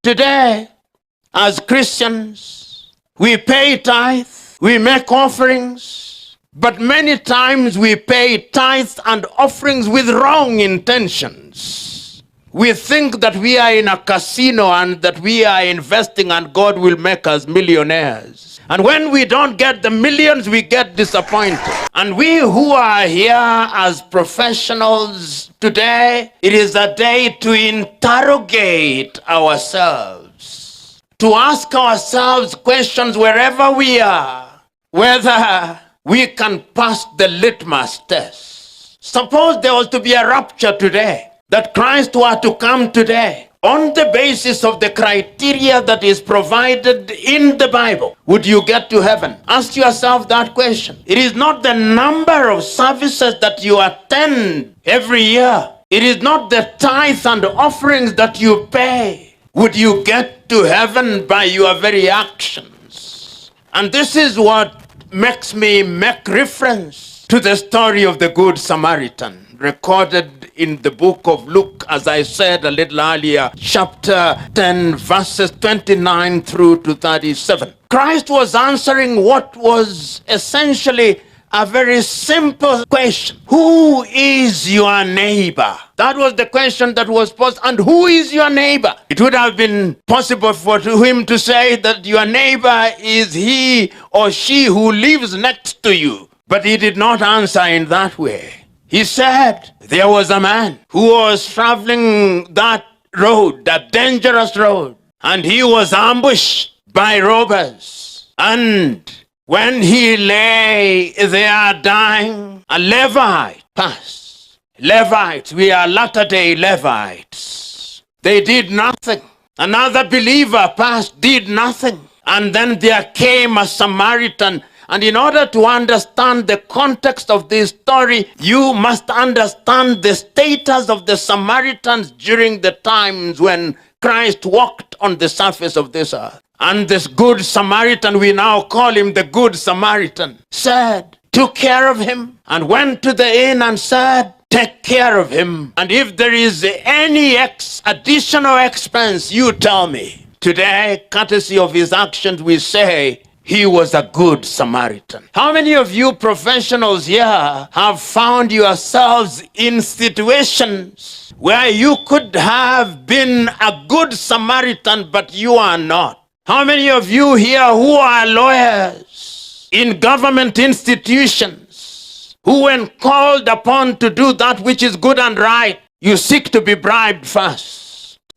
Today, as Christians, we pay tithe, we make offerings, but many times we pay tithes and offerings with wrong intentions. We think that we are in a casino and that we are investing and God will make us millionaires. And when we don't get the millions, we get disappointed. And we who are here as professionals today, it is a day to interrogate ourselves, to ask ourselves questions wherever we are, whether we can pass the litmus test. Suppose there was to be a rapture today, that Christ were to come today on the basis of the criteria that is provided in the Bible. Would you get to heaven? Ask yourself that question. It is not the number of services that you attend every year. It is not the tithes and offerings that you pay. Would you get to heaven by your very actions? And this is what makes me make reference to the story of the Good Samaritan, recorded in the book of Luke, as I said a little earlier, chapter 10, verses 29 through to 37. Christ was answering what was essentially a very simple question. Who is your neighbor? That was the question that was posed. And who is your neighbor? It would have been possible for him to say that your neighbor is he or she who lives next to you. But he did not answer in that way. He said there was a man who was traveling that road, that dangerous road, and he was ambushed by robbers. And when he lay there dying, a Levite passed. Levites, we are latter-day Levites. They did nothing. Another believer passed, did nothing. And then there came a Samaritan. And in order to understand the context of this story, you must understand the status of the Samaritans during the times when Christ walked on the surface of this earth. And this Good Samaritan, we now call him the Good Samaritan, took care of him and went to the inn and said, take care of him. And if there is any additional expense, you tell me. Today, courtesy of his actions, we say, he was a good Samaritan. How many of you professionals here have found yourselves in situations where you could have been a good Samaritan, but you are not? How many of you here who are lawyers in government institutions, who when called upon to do that which is good and right, you seek to be bribed first?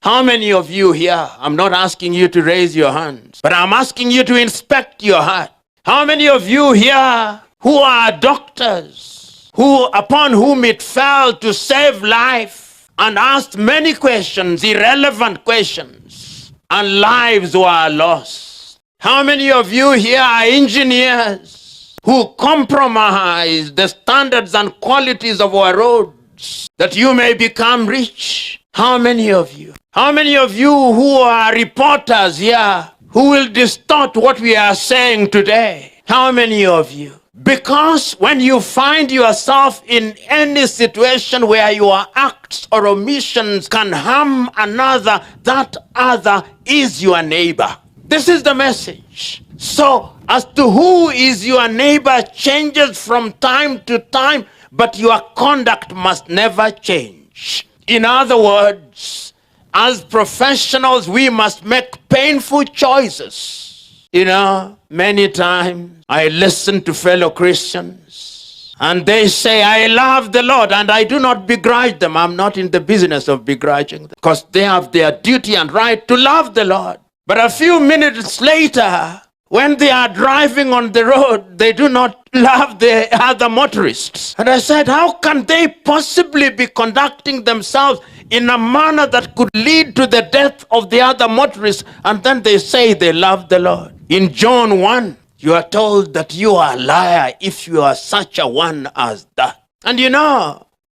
How many of you here, I'm not asking you to raise your hands, but I'm asking you to inspect your heart. How many of you here who are doctors, upon whom it fell to save life and asked many questions, irrelevant questions, and lives were lost? How many of you here are engineers who compromise the standards and qualities of our roads that you may become rich? How many of you? How many of you who are reporters here who will distort what we are saying today? How many of you? Because when you find yourself in any situation where your acts or omissions can harm another, that other is your neighbor. This is the message. So, as to who is your neighbor changes from time to time, but your conduct must never change. In other words, as professionals, we must make painful choices. Many times I listen to fellow Christians and they say, I love the Lord, and I do not begrudge them. I'm not in the business of begrudging them because they have their duty and right to love the Lord. But a few minutes later, when they are driving on the road, they do not love the other motorists. And I said, how can they possibly be conducting themselves in a manner that could lead to the death of the other motorists? And then they say they love the Lord. In John 1, you are told that you are a liar if you are such a one as that. And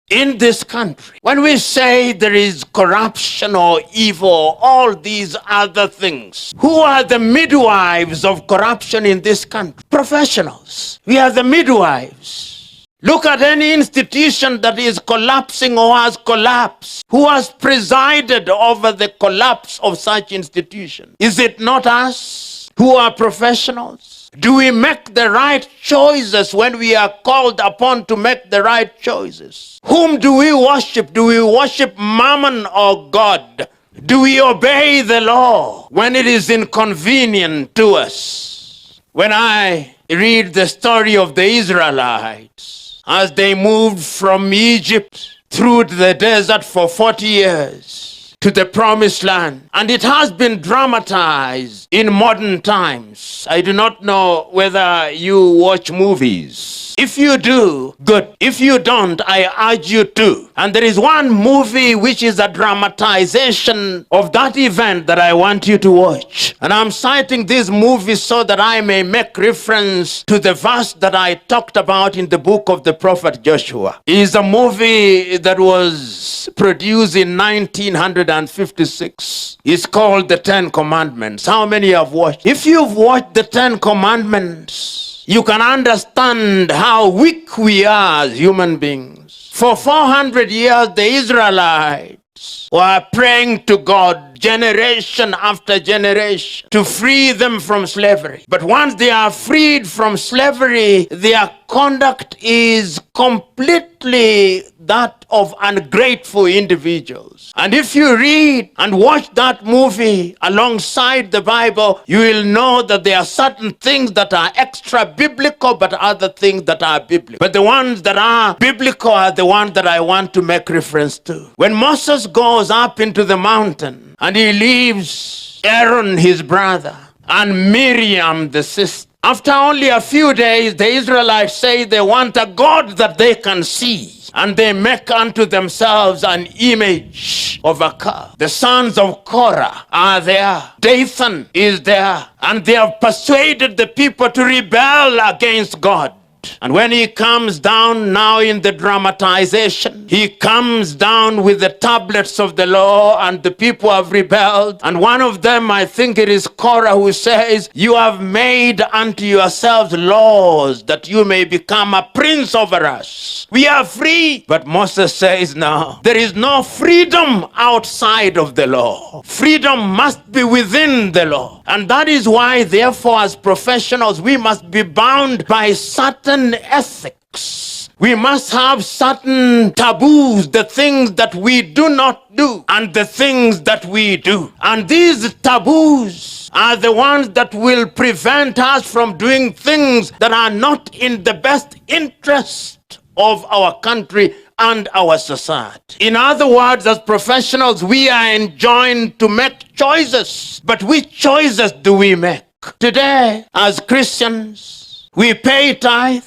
in this country, when we say there is corruption or evil, all these other things, who are the midwives of corruption in this country? Professionals. We are the midwives. Look at any institution that is collapsing or has collapsed. Who has presided over the collapse of such institution? Is it not us who are professionals? Do we make the right choices when we are called upon to make the right choices? Whom do we worship? Do we worship Mammon or God? Do we obey the law when it is inconvenient to us? When I read the story of the Israelites as they moved from Egypt through the desert for 40 years to the promised land, and it has been dramatized in modern times. I do not know whether you watch movies. If you do, good. If you don't, I urge you to. And there is one movie which is a dramatization of that event that I want you to watch. And I'm citing this movie so that I may make reference to the verse that I talked about in the book of the prophet Joshua. It is a movie that was produced in 1956. It's called The Ten Commandments. How many have watched? If you've watched The Ten Commandments, you can understand how weak we are as human beings. For 400 years, the Israelites were praying to God generation after generation to free them from slavery. But once they are freed from slavery, their conduct is completely that of ungrateful individuals. And if you read and watch that movie alongside the Bible, you will know that there are certain things that are extra biblical, but other things that are biblical. But the ones that are biblical are the ones that I want to make reference to. When Moses goes up into the mountain and he leaves Aaron, his brother, and Miriam, the sister, after only a few days, the Israelites say they want a God that they can see. And they make unto themselves an image of a calf. The sons of Korah are there. Dathan is there. And they have persuaded the people to rebel against God. And when he comes down now in the dramatization, he comes down with the tablets of the law, and the people have rebelled. And one of them, I think it is Korah, who says, "You have made unto yourselves laws that you may become a prince over us. We are free." But Moses says, no, there is no freedom outside of the law. Freedom must be within the law. And that is why, therefore, as professionals, we must be bound by certain ethics. We must have certain taboos, the things that we do not do and the things that we do. And these taboos are the ones that will prevent us from doing things that are not in the best interest of our country and our society. In other words, as professionals, we are enjoined to make choices. But which choices do we make? Today, as Christians, we pay tithe,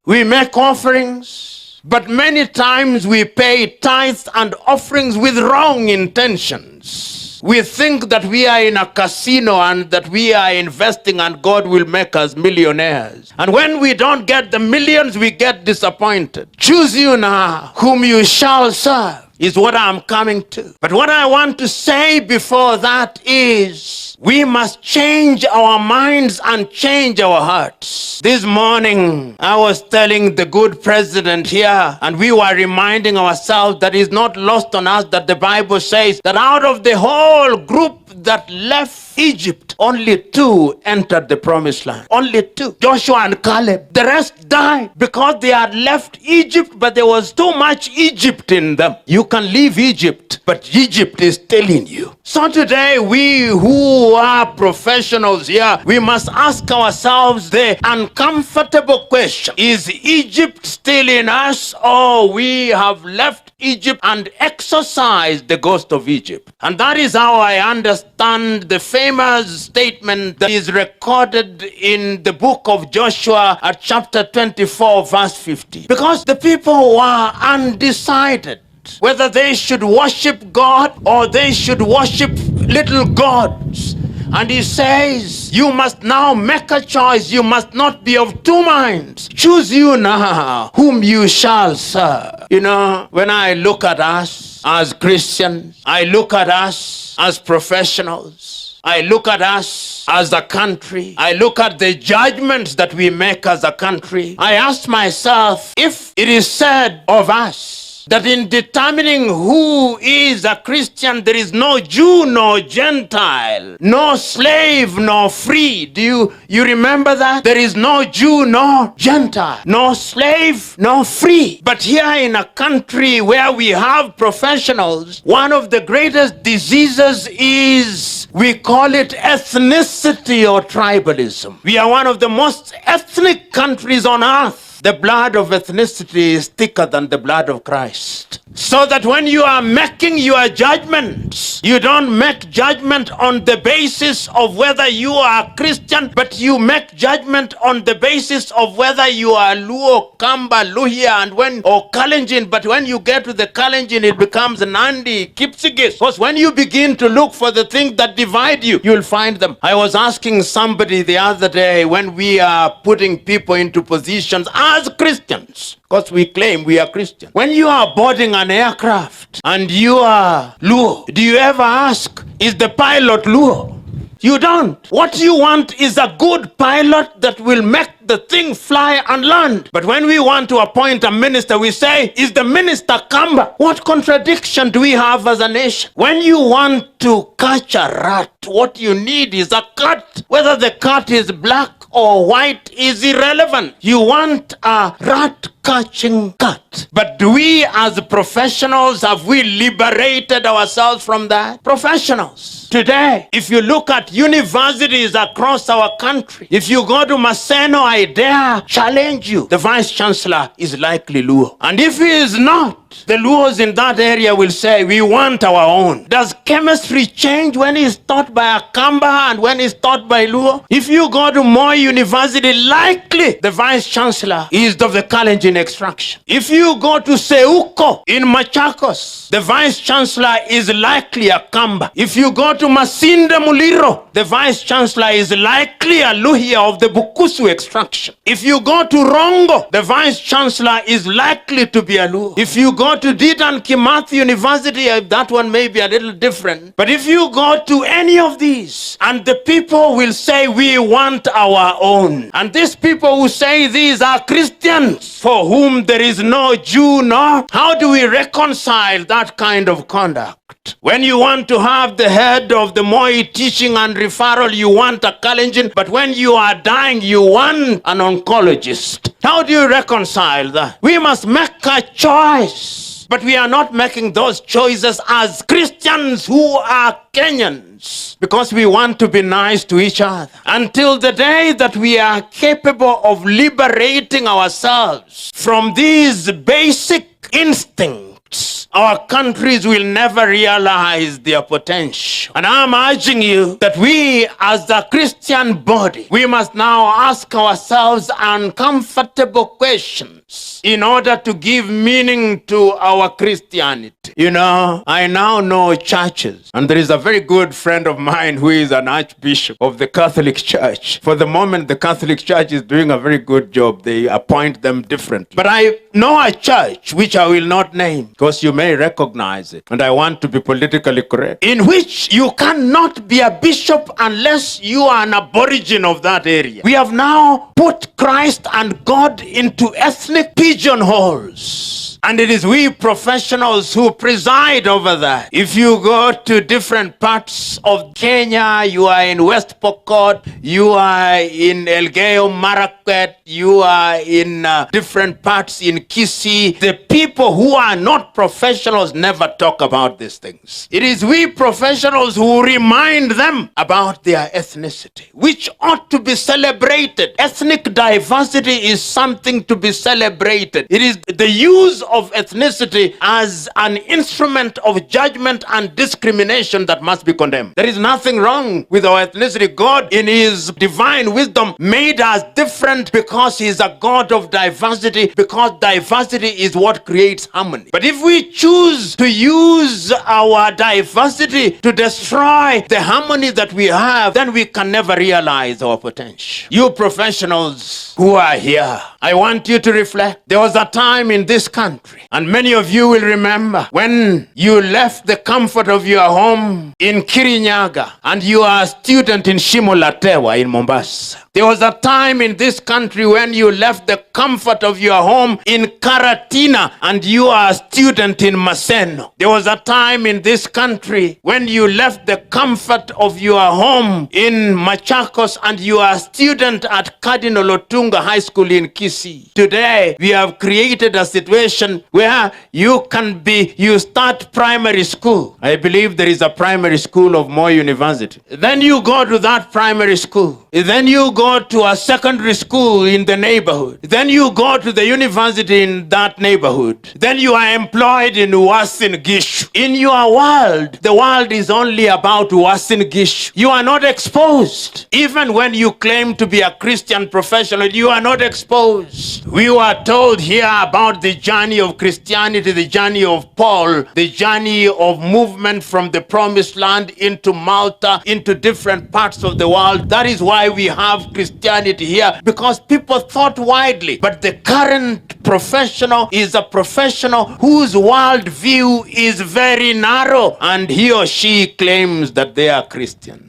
we make offerings, but many times we pay tithes and offerings with wrong intentions. We think that we are in a casino and that we are investing and God will make us millionaires. And when we don't get the millions, we get disappointed. Choose you now whom you shall serve is what I'm coming to. But what I want to say before that is we must change our minds and change our hearts. This morning, I was telling the good president here, and we were reminding ourselves that it's not lost on us that the Bible says that out of the whole group that left Egypt, only 2 entered the promised land. Only 2. Joshua and Caleb. The rest died because they had left Egypt, but there was too much Egypt in them. You can leave Egypt, but Egypt is still in you. So today, we who are professionals here, we must ask ourselves the uncomfortable question. Is Egypt still in us, or we have left Egypt and exorcised the ghost of Egypt? And that is how I understand the famous statement that is recorded in the book of Joshua at chapter 24, verse 50. Because the people were undecided whether they should worship God or they should worship little gods. And he says, you must now make a choice. You must not be of 2 minds. Choose you now whom you shall serve. You know, when I look at us as Christians, I look at us as professionals, I look at us as a country. I look at the judgments that we make as a country. I ask myself, if it is said of us that in determining who is a Christian, there is no Jew nor Gentile, no slave nor free. Do you remember that? There is no Jew nor Gentile, no slave nor free. But here in a country where we have professionals, one of the greatest diseases is, we call it ethnicity or tribalism. We are one of the most ethnic countries on earth. The blood of ethnicity is thicker than the blood of Christ. So that when you are making your judgments, you don't make judgment on the basis of whether you are Christian, but you make judgment on the basis of whether you are Luo, Kamba, Luhya, or Kalenjin. But when you get to the Kalenjin, it becomes Nandi, Kipsigis. Because when you begin to look for the things that divide you, you'll find them. I was asking somebody the other day, when we are putting people into positions as Christians, because we claim we are Christian. When you are boarding an aircraft and you are Luo, do you ever ask, is the pilot Luo? You don't. What you want is a good pilot that will make the thing fly and land. But when we want to appoint a minister, we say, is the minister Kamba? What contradiction do we have as a nation? When you want to catch a rat, what you need is a cat. Whether the cat is black or white is irrelevant. You want a rat-catching cat. But do we as professionals, have we liberated ourselves from that? Professionals. Today, if you look at universities across our country, if you go to Maseno, I dare challenge you, the vice chancellor is likely Luo. And if he is not, the Luos in that area will say, we want our own. Does chemistry change when it's taught by a Kamba and when it's taught by Luo? If you go to Moi University, likely the vice chancellor is of the Kalenjin extraction. If you go to Seuko in Machakos, the vice chancellor is likely a Kamba. If you go to Masinde Muliro, the vice chancellor is likely a Luhya of the Bukusu extraction. If you go to Rongo, the vice chancellor is likely to be a Luo. If you go to Didan Kimathi University, that one may be a little different. But if you go to any of these, and the people will say, we want our own. And these people who say these are Christians for whom there is no Jew nor. How do we reconcile that kind of conduct? When you want to have the head of the Moi teaching and referral, you want a Kalenjin, but when you are dying, you want an oncologist. How do you reconcile that? We must make a choice, but we are not making those choices as Christians who are Kenyans, because we want to be nice to each other. Until the day that we are capable of liberating ourselves from these basic instincts, our countries will never realize their potential. And I'm urging you that we as a Christian body, we must now ask ourselves uncomfortable questions in order to give meaning to our Christianity. You know, I now know churches, and there is a very good friend of mine who is an archbishop of the Catholic Church. For the moment, the Catholic Church is doing a very good job. They appoint them differently. But I know a church, which I will not name, because you may recognize it, and I want to be politically correct, in which you cannot be a bishop unless you are an aborigine of that area. We have now put Christ and God into ethnic pigeonholes. And it is we professionals who preside over that. If you go to different parts of Kenya, you are in West Pokot, you are in Elgeyo Marakwet, you are in different parts in Kisii. The people who are not professionals never talk about these things. It is we professionals who remind them about their ethnicity, which ought to be celebrated. Ethnic diversity is something to be celebrated. It is the use of ethnicity as an instrument of judgment and discrimination that must be condemned. There is nothing wrong with our ethnicity. God, in his divine wisdom, made us different because he is a God of diversity, because diversity is what creates harmony. But if we choose to use our diversity to destroy the harmony that we have, then we can never realize our potential. You professionals who are here, I want you to reflect. There was a time in this country country. And many of you will remember when you left the comfort of your home in Kirinyaga and you are a student in Shimolatewa in Mombasa. There was a time in this country when you left the comfort of your home in Karatina and you are a student in Maseno. There was a time in this country when you left the comfort of your home in Machakos and you are a student at Cardinal Otunga High School in Kisii. Today, we have created a situation where you start primary school. I believe there is a primary school of Moi University. Then you go to that primary school. Then you go to a secondary school in the neighborhood. Then you go to the university in that neighborhood. Then you are employed in Uasin Gishu. In your world, the world is only about Uasin Gishu. You are not exposed. Even when you claim to be a Christian professional, you are not exposed. We were told here about the journey of Christianity, the journey of Paul, the journey of movement from the promised land into Malta, into different parts of the world. That is why we have Christianity here, because people thought widely. But the current professional is a professional whose worldview is very narrow, and he or she claims that they are Christians.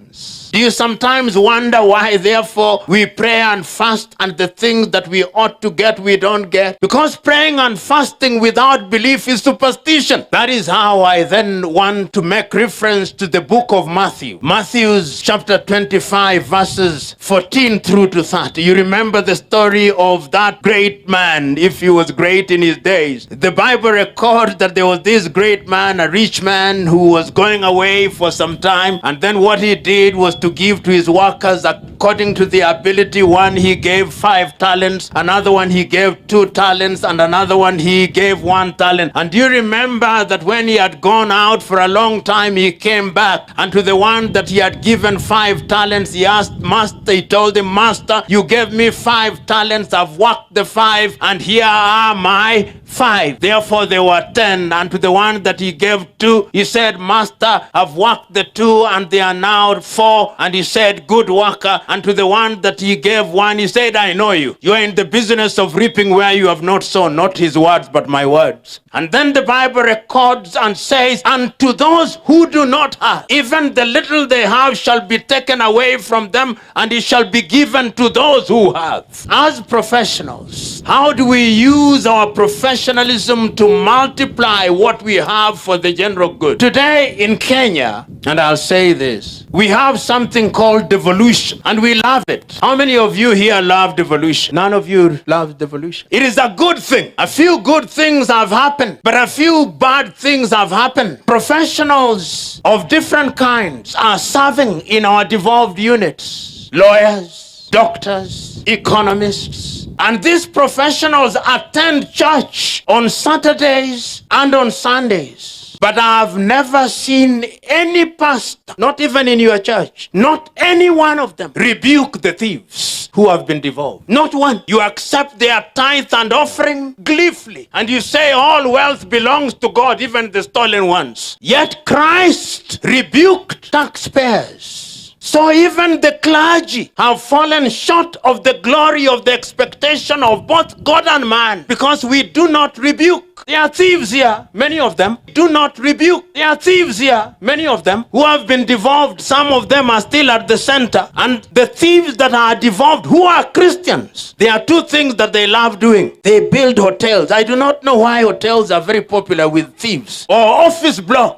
Do you sometimes wonder why, therefore, we pray and fast and the things that we ought to get, we don't get? Because praying and fasting without belief is superstition. That is how I then want to make reference to the book of Matthew. Matthew's chapter 25, verses 14 through to 30. You remember the story of that great man, if he was great in his days. The Bible records that there was this great man, a rich man, who was going away for some time, and then what he did was to give to his workers according to their ability. One he gave 5 talents, another one he gave 2 talents, and another one he gave 1 talent. And do you remember that when he had gone out for a long time, he came back, and to the one that he had given 5 talents, he asked, Master, he told him, Master, you gave me 5 talents, I've worked the 5, and here are my 5. Therefore there were 10. And to the one that he gave 2, he said, Master, I've worked the 2, and they are now 4. And he said, good worker. And to the one that he gave 1, he said, I know you. You are in the business of reaping where you have not sown, not his words, but my words. And then the Bible records and says, and to those who do not have, even the little they have shall be taken away from them, and it shall be given to those who have. As professionals, how do we use our professionalism to multiply what we have for the general good? Today in Kenya, and I'll say this, we have something called devolution, and we love it. How many of you here love devolution? None of you love devolution. It is a good thing. A few good things have happened, but a few bad things have happened. Professionals of different kinds are serving in our devolved units. Lawyers, doctors, economists. And these professionals attend church on Saturdays and on Sundays. But I've never seen any pastor, not even in your church, not any one of them, rebuke the thieves who have been devolved. Not one. You accept their tithe and offering gleefully, and you say all wealth belongs to God, even the stolen ones. Yet Christ rebuked taxpayers. So even the clergy have fallen short of the glory of the expectation of both God and man, because we do not rebuke. There are thieves here, many of them do not rebuke. There are thieves here, many of them who have been devolved. Some of them are still at the center. And the thieves that are devolved, who are Christians, there are 2 things that they love doing. They build hotels. I do not know why hotels are very popular with thieves, or office blocks.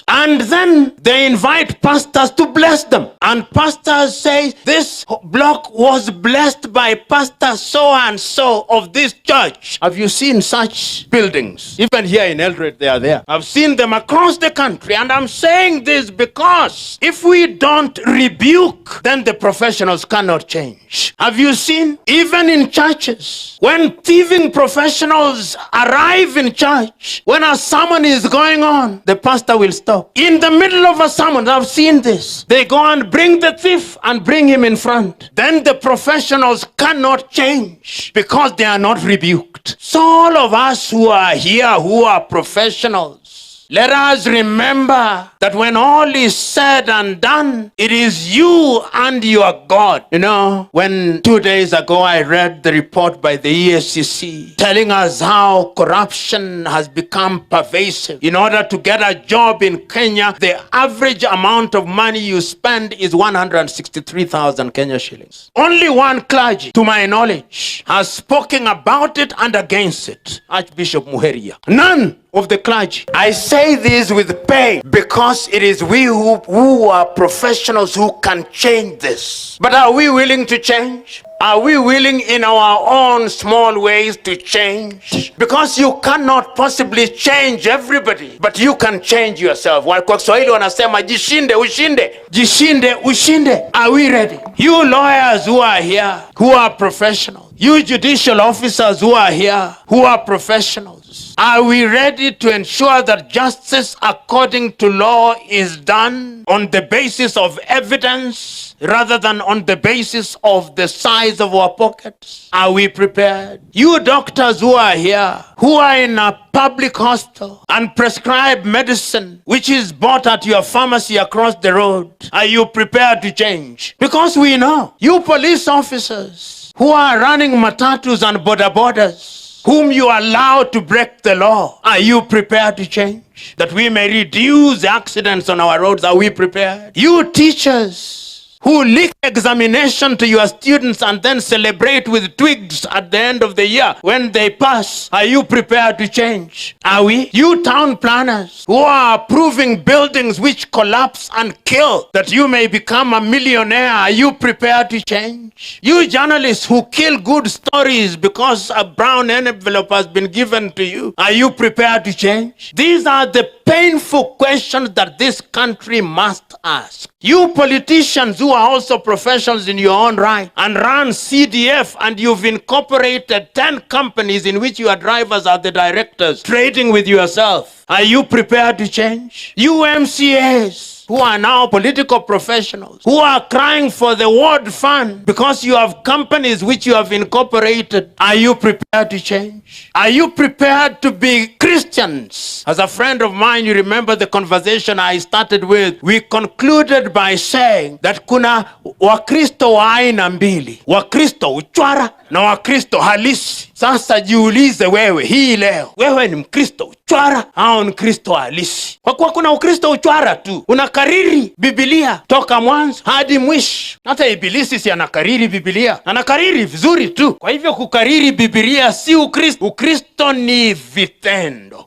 And then they invite pastors to bless them. And pastors say, this block was blessed by Pastor so-and-so of this church. Have you seen such buildings? Even here in Eldoret, they are there. I've seen them across the country. And I'm saying this because if we don't rebuke, then the professionals cannot change. Have you seen, even in churches, when thieving professionals arrive in church, when a sermon is going on, the pastor will stop. In the middle of a sermon, I've seen this. They go and bring the thief and bring him in front. Then the professionals cannot change because they are not rebuked. So all of us who are here, who are professionals, Let us remember that when all is said and done, it is you and your God. You know, when 2 days ago I read the report by the EFCC telling us how corruption has become pervasive. In order to get a job in Kenya, the average amount of money you spend is 163,000 Kenya shillings. Only one clergy, to my knowledge, has spoken about it and against it, Archbishop Muheria. None of the clergy. I say this with pain because it is we who are professionals who can change this. But are we willing to change? Are we willing in our own small ways to change? Because you cannot possibly change everybody, but you can change yourself. Kwa Kiswahili wanasema jishinde ushinde. Jishinde ushinde. Are we ready? You lawyers who are here, who are professionals, you judicial officers who are here, who are professionals, are we ready to ensure that justice according to law is done on the basis of evidence rather than on the basis of the size of our pockets? Are we prepared? You doctors who are here, who are in a public hospital and prescribe medicine which is bought at your pharmacy across the road, are you prepared to change? Because we know, you police officers who are running matatus and bodabodas, whom you allow to break the law, are you prepared to change? That we may reduce the accidents on our roads, are we prepared? You teachers who leak examination to your students and then celebrate with twigs at the end of the year when they pass, are you prepared to change? Are we? You town planners who are approving buildings which collapse and kill that you may become a millionaire, are you prepared to change? You journalists who kill good stories because a brown envelope has been given to you, are you prepared to change? These are the painful questions that this country must ask. You politicians who are also professionals in your own right and run CDF, and you've incorporated 10 companies in which your drivers are the directors, trading with yourself, are you prepared to change? You MCAs who are now political professionals, who are crying for the ward fund because you have companies which you have incorporated, are you prepared to change? Are you prepared to be Christians? As a friend of mine, you remember the conversation I started with, we concluded by saying that kuna Wakristo wa aina mbili, Wakristo uchwara na Wakristo halisi. Sasa jiulize wewe hii leo, wewe ni Mkristo uchwara au ni Kristo halisi? Kwa kuwa kuna Ukristo uchwara tu, unakariri Biblia toka mwanzo hadi mwisho. Hata Ibilisi si anakariri Biblia, anakariri vizuri tu. Kwa hivyo kukariri Biblia si Ukristo. Ukristo ni vitendo.